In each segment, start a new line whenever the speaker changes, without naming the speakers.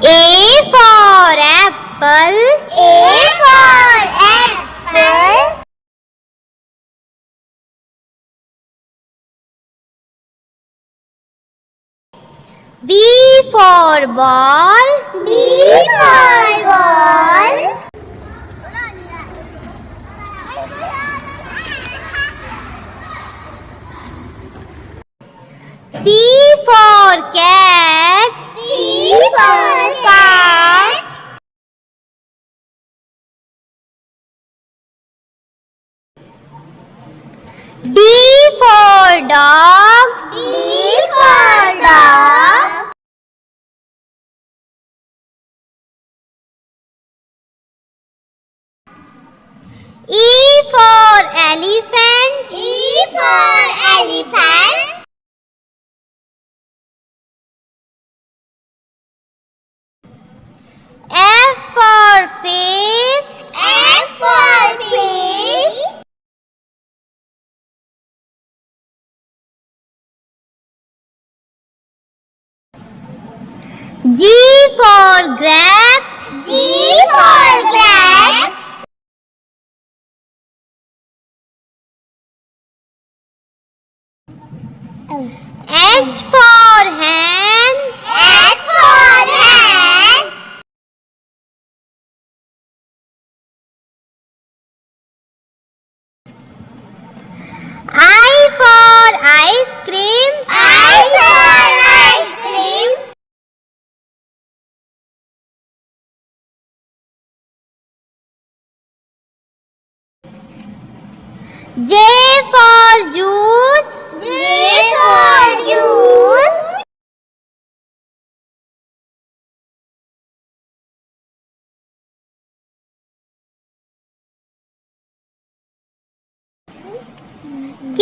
A for apple. A for apple. B for ball. B for ball. C for cat. C for cat. D for dog. D for dog. E for elephant. E for elephant. F for face. F for face. G for grapes. G for grapes. H for hen. H for hen. I for ice cream. I for ice cream. J for juice. J for juice. K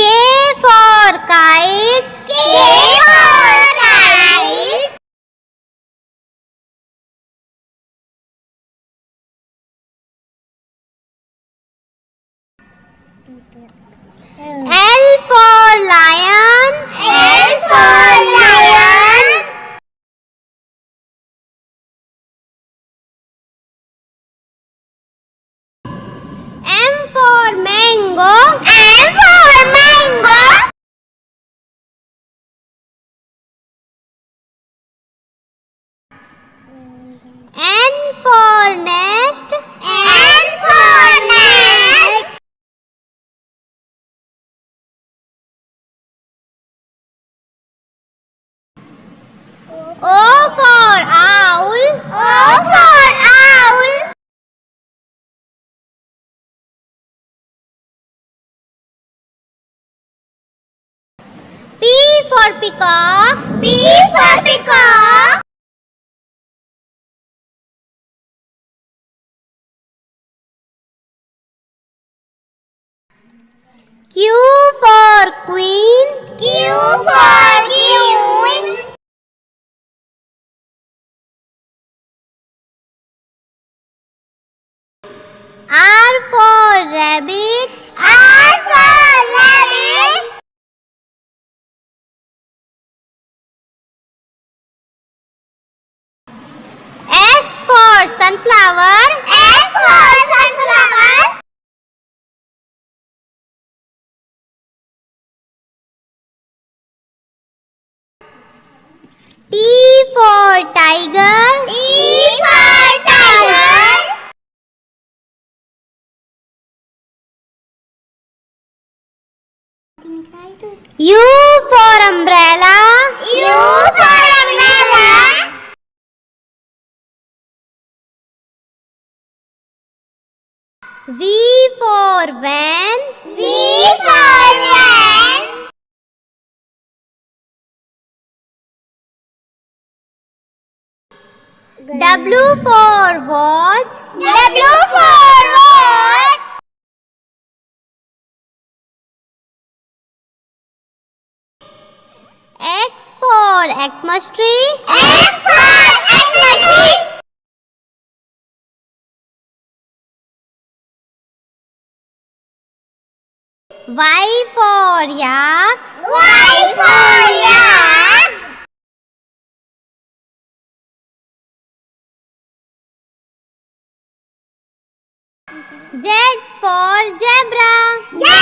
for kite. K for kite. L for lion. L for lion. M for mango. M for mango. N for nest. N for nest. O for owl. O for owl. P for peacock. P for peacock. Q for queen. Q for queen. R for rabbit. R for rabbit. S for sunflower. S for sunflower. T for tiger. T for tiger. U for umbrella. U for umbrella. V for van. V for van. W for watch. W for watch. X for Xmas tree. X for Xmas tree. Y for yak. Y for yak. Z for zebra.